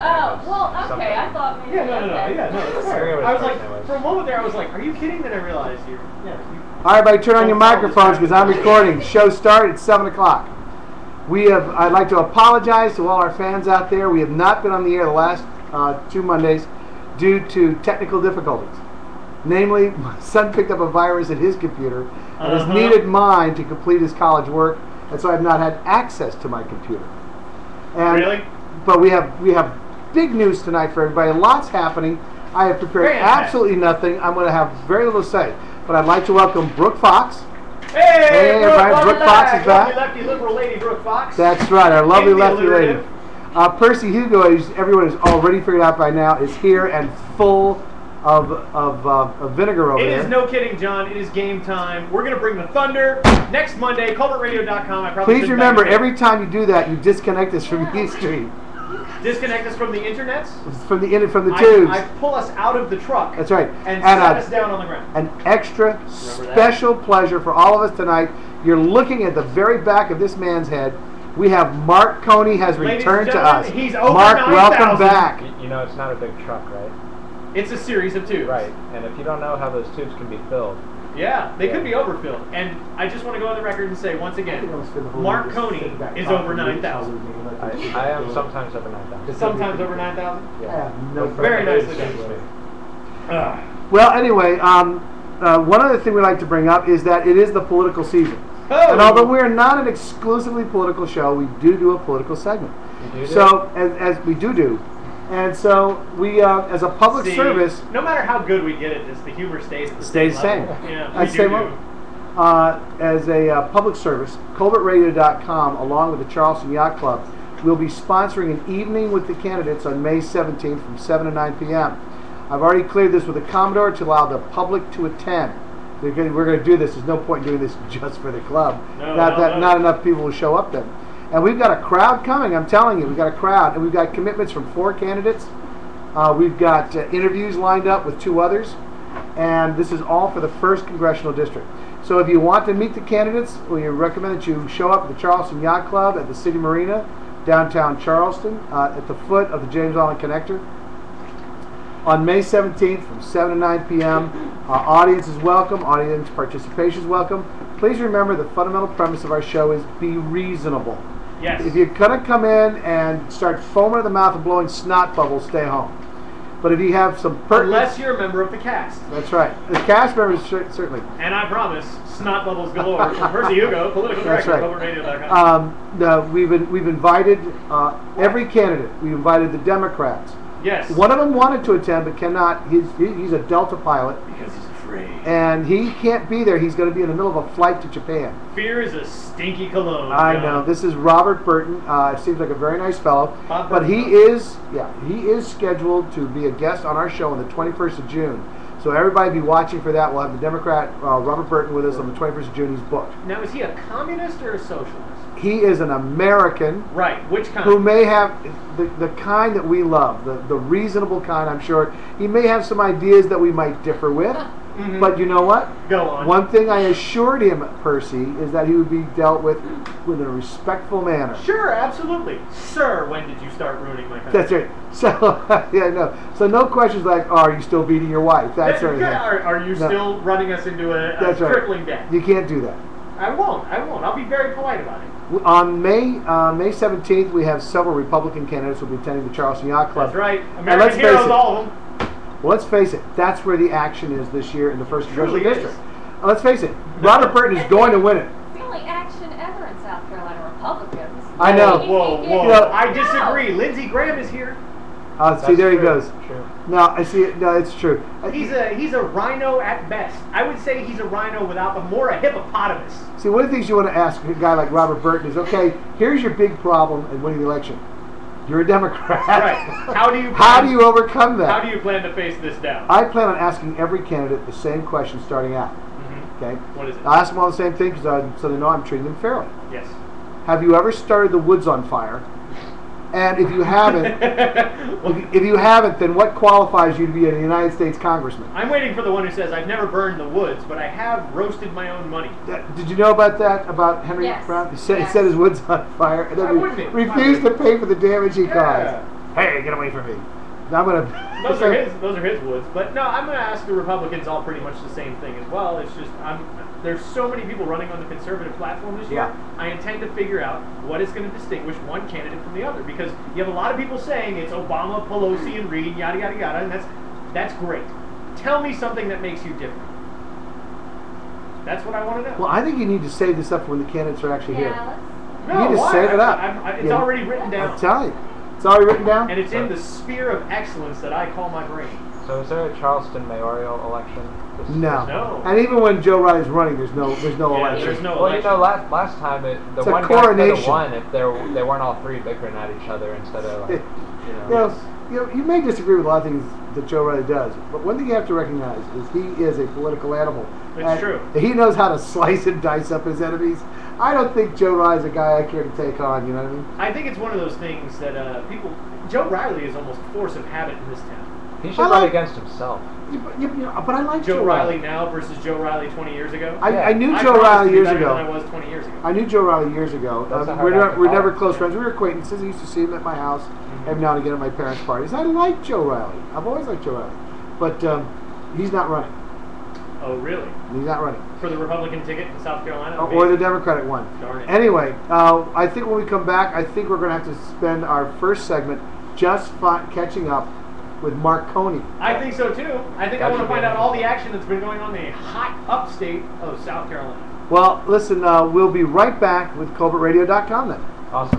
Oh, well, okay, I thought maybe. Yeah, no, that's fair. I was like, for a moment there, I was like, are you kidding? Then I realized you. All right, everybody, turn on your microphones because I'm recording. Show started at 7 o'clock. I'd like to apologize to all our fans out there. We have not been on the air the last 2 Mondays due to technical difficulties. Namely, my son picked up a virus at his computer and has needed mine to complete his college work, and so I've not had access to my computer. And, really? But we have big news tonight for everybody. Lots happening. I have prepared absolutely nothing. I'm going to have very little to say. But I'd like to welcome Brooke Fox. Hey, everybody. Brooke Fox is back. Lovely lefty liberal lady, Brooke Fox. That's right, our lovely lefty lady. Percy Hugo, as everyone has already figured out by now, is here and full of vinegar over there. It is no kidding, John. It is game time. We're going to bring the thunder next Monday. Colbertradio.com. Please remember, every time you do that, you disconnect us from the stream. Disconnect us from the internets? From the tubes. I pull us out of the truck. That's right. And set us down on the ground. An extra special pleasure for all of us tonight. You're looking at the very back of this man's head. We have Mark Coney has returned to us. He's over Mark, 9,000. welcome back. You know, it's not a big truck, right? It's a series of tubes. Right. And if you don't know how those tubes can be filled. Yeah, they could be overfilled. And I just want to go on the record and say, once again, Mark Coney is over 9,000. I am sometimes over 9,000. Sometimes over 9,000? Yeah. Very nicely done. Well, anyway, one other thing we like to bring up is that it is the political season. Oh. And although we're not an exclusively political show, we do a political segment. You do? So, as we do. And so we, as a public service, no matter how good we get at this, the humor stays the same. Yeah, as a public service, Colbertradio.com, along with the Charleston Yacht Club, will be sponsoring an evening with the candidates on May 17th from 7 to 9 p.m. I've already cleared this with the Commodore to allow the public to attend. We're going to do this. There's no point in doing this just for the club. Not enough people will show up then. And we've got a crowd coming, I'm telling you. We've got a crowd, and we've got commitments from 4 candidates. We've got interviews lined up with 2 others, and this is all for the 1st Congressional District. So if you want to meet the candidates, we recommend that you show up at the Charleston Yacht Club at the City Marina, downtown Charleston, at the foot of the James Island Connector. On May 17th from 7 to 9 p.m., audience is welcome, audience participation is welcome. Please remember the fundamental premise of our show is be reasonable. Yes. If you're going to come in and start foaming at the mouth and blowing snot bubbles, stay home. But if you have some unless you're a member of the cast. That's right. The cast members certainly. And I promise, snot bubbles galore from Percy Hugo, political director of Colbertradio.com. We've invited every candidate. We invited the Democrats. Yes. One of them wanted to attend but cannot. He's a Delta pilot. Because he's afraid. And he can't be there. He's going to be in the middle of a flight to Japan. Fear is a stinky cologne. I know. This is Robert Burton. Seems like a very nice fellow. But he is scheduled to be a guest on our show on the 21st of June. So everybody be watching for that. We'll have the Democrat Robert Burton with us on the 21st of June. He's booked. Now, is he a communist or a socialist? He is an American. Right. Which kind? Who may have the kind that we love, the reasonable kind, I'm sure. He may have some ideas that we might differ with. Mm-hmm. But you know what? Go on. One thing I assured him, Percy, is that he would be dealt with in a respectful manner. Sure, absolutely. Sir, when did you start ruining my country? That's right. So, So no questions like, are you still beating your wife? That sort of thing. Are you still running us into a crippling debt? You can't do that. I won't. I'll be very polite about it. On May 17th, we have several Republican candidates who will be attending the Charleston Yacht Club. That's right. American heroes, all of them. Well, let's face it. That's where the action is this year in the 1st Congressional District. Let's face it. Robert Burton is going to win it. It's the only action ever in South Carolina. Republicans. I know. Whoa. I disagree. Lindsey Graham is here. See, there he goes. True. No, I see it. No, it's true. He's a rhino at best. I would say he's a rhino more a hippopotamus. See, one of the things you want to ask a guy like Robert Burton is, okay, here's your big problem in winning the election. You're a Democrat. Right. How do you overcome that? How do you plan to face this down? I plan on asking every candidate the same question starting out. Mm-hmm. Okay. What is it? I'll ask them all the same thing so they know I'm treating them fairly. Yes. Have you ever started the woods on fire? And if you haven't, then what qualifies you to be a United States congressman? I'm waiting for the one who says, I've never burned the woods, but I have roasted my own money. Did you know about that, about Henry Brown? He set his woods on fire and then refused to pay for the damage he caused. hey, get away from me. I'm gonna. Those are his woods. But no, I'm gonna ask the Republicans all pretty much the same thing as well. It's just there's so many people running on the conservative platform this year. I intend to figure out what is going to distinguish one candidate from the other, because you have a lot of people saying it's Obama, Pelosi, and Reid, yada yada yada, and that's great. Tell me something that makes you different. That's what I want to know. Well, I think you need to save this up for when the candidates are actually here. let's... You need to save it up. It's already written down. I'm telling you. It's already written down? And it's in the sphere of excellence that I call my brain. So is there a Charleston mayoral election? No. And even when Joe Riley's running, there's no election. There's no well, election. you know, last time the one guy could have won if they weren't all three bickering at each other instead of like, you may disagree with a lot of things that Joe Riley does, but one thing you have to recognize is he is a political animal. It's true. He knows how to slice and dice up his enemies. I don't think Joe Riley's a guy I care to take on, you know what I mean? I think it's one of those things that Joe Riley is almost a force of habit in this town. He should run against himself. But I like Joe Riley now versus Joe Riley 20 years ago. I knew Joe Riley years ago. Than I was 20 years ago. I knew Joe Riley years ago. We're never close friends. We were acquaintances. I used to see him at my house every now and again at my parents' parties. I like Joe Riley. I've always liked Joe Riley. But he's not running. Oh, really? He's not running. For the Republican ticket in South Carolina? Or the Democratic one. Darn it. Anyway, I think when we come back, I think we're going to have to spend our first segment just catching up with Mark Coney. I think so too. I think I want to find out all the action that's been going on in the hot upstate of South Carolina. Well, listen, we'll be right back with Colbertradio.com then. Awesome.